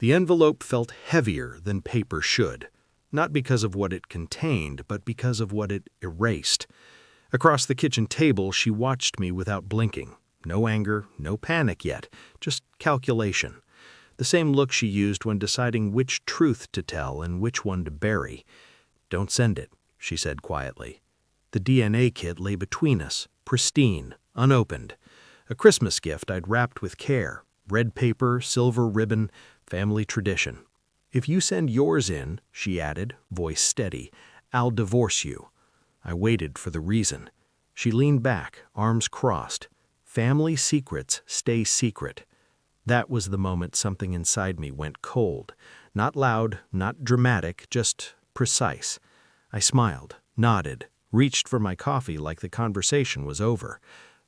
The envelope felt heavier than paper should, not because of what it contained, but because of what it erased. Across the kitchen table, she watched me without blinking. No anger, no panic yet, just calculation. The same look she used when deciding which truth to tell and which one to bury. "Don't send it," she said quietly. The DNA kit lay between us, pristine, unopened. A Christmas gift I'd wrapped with care. Red paper, silver ribbon, family tradition. "If you send yours in," she added, voice steady, "I'll divorce you." I waited for the reason. She leaned back, arms crossed. Family secrets stay secret. That was the moment something inside me went cold. Not loud, not dramatic, just precise. I smiled, nodded, reached for my coffee like the conversation was over.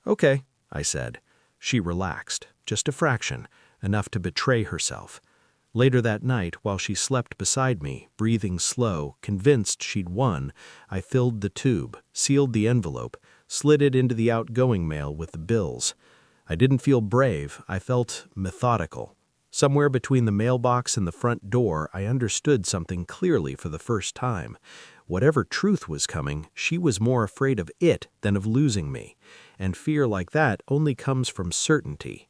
"Okay," I said. She relaxed, just a fraction, enough to betray herself. Later that night, while she slept beside me, breathing slow, convinced she'd won, I filled the tube, sealed the envelope, slid it into the outgoing mail with the bills. I didn't feel brave, I felt methodical. Somewhere between the mailbox and the front door, I understood something clearly for the first time. Whatever truth was coming, she was more afraid of it than of losing me. And fear like that only comes from certainty.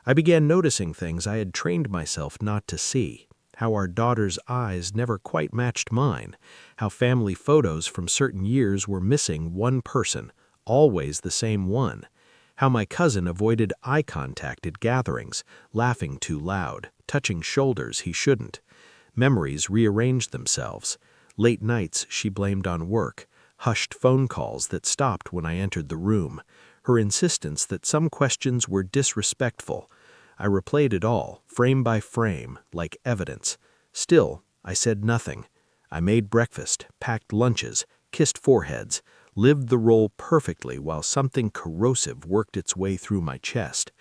I began noticing things I had trained myself not to see. How our daughter's eyes never quite matched mine. How family photos from certain years were missing one person, always the same one. How my cousin avoided eye contact at gatherings, laughing too loud, touching shoulders he shouldn't. Memories rearranged themselves. Late nights she blamed on work, hushed phone calls that stopped when I entered the room. Her insistence that some questions were disrespectful. I replayed it all, frame by frame, like evidence. Still, I said nothing. I made breakfast, packed lunches, kissed foreheads, lived the role perfectly while something corrosive worked its way through my chest.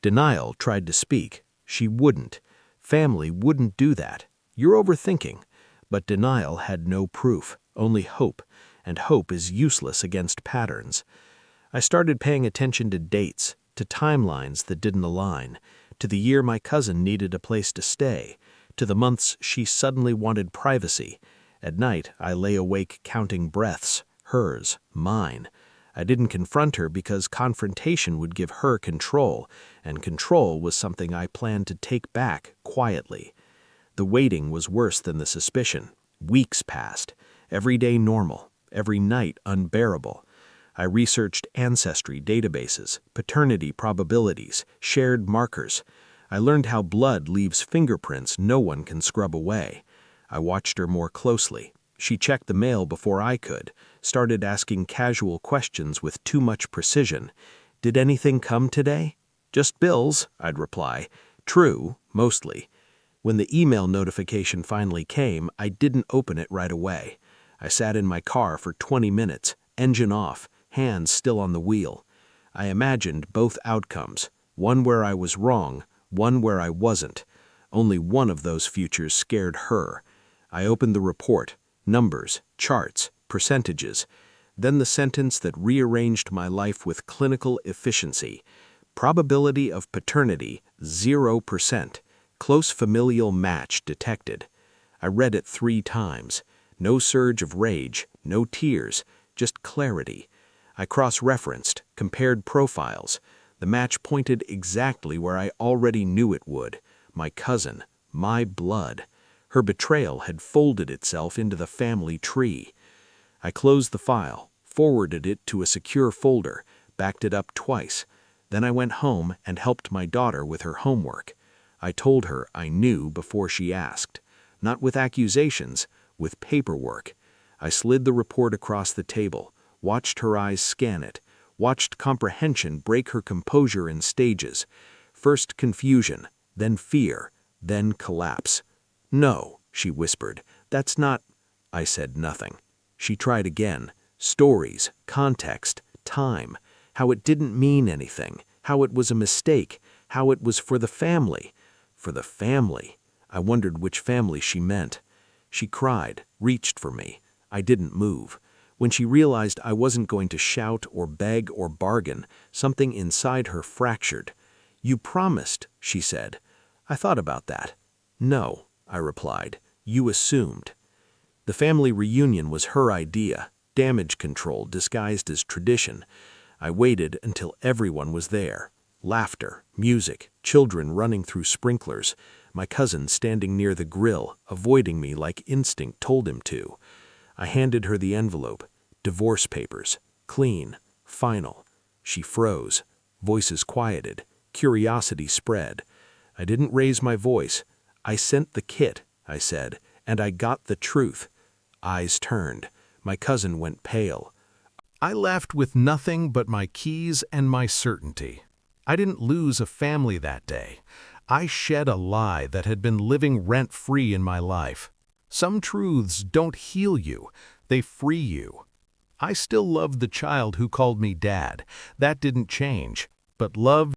Denial tried to speak. She wouldn't. Family wouldn't do that. You're overthinking. But denial had no proof, only hope, and hope is useless against patterns. I started paying attention to dates, to timelines that didn't align, to the year my cousin needed a place to stay, to the months she suddenly wanted privacy. At night, I lay awake counting breaths, hers, mine. I didn't confront her because confrontation would give her control, and control was something I planned to take back quietly. The waiting was worse than the suspicion. Weeks passed, every day normal, every night unbearable. I researched ancestry databases, paternity probabilities, shared markers. I learned how blood leaves fingerprints no one can scrub away. I watched her more closely. She checked the mail before I could, started asking casual questions with too much precision. "Did anything come today?" "Just bills," I'd reply. True, mostly. When the email notification finally came, I didn't open it right away. I sat in my car for 20 minutes, engine off, hands still on the wheel. I imagined both outcomes, one where I was wrong, one where I wasn't. Only one of those futures scared her. I opened the report, numbers, charts, percentages, then the sentence that rearranged my life with clinical efficiency. Probability of paternity, 0%. Close familial match detected. I read it 3 times. No surge of rage, no tears, just clarity. I cross-referenced, compared profiles. The match pointed exactly where I already knew it would. My cousin, my blood. Her betrayal had folded itself into the family tree. I closed the file, forwarded it to a secure folder, backed it up twice. Then I went home and helped my daughter with her homework. I told her I knew before she asked. Not with accusations, with paperwork. I slid the report across the table, watched her eyes scan it, watched comprehension break her composure in stages. First confusion, then fear, then collapse. "No," she whispered, "that's not—" I said nothing. She tried again. Stories, context, time, how it didn't mean anything, how it was a mistake, how it was for the family. For the family. I wondered which family she meant. She cried, reached for me. I didn't move. When she realized I wasn't going to shout or beg or bargain, something inside her fractured. "You promised," she said. "I thought about that." "No," I replied. "You assumed." The family reunion was her idea, damage control disguised as tradition. I waited until everyone was there. Laughter, music, children running through sprinklers, my cousin standing near the grill, avoiding me like instinct told him to. I handed her the envelope. Divorce papers. Clean. Final. She froze. Voices quieted. Curiosity spread. I didn't raise my voice. "I sent the kit," I said, "and I got the truth." Eyes turned. My cousin went pale. I left with nothing but my keys and my certainty. I didn't lose a family that day. I shed a lie that had been living rent-free in my life. Some truths don't heal you, they free you. I still loved the child who called me dad. That didn't change. But love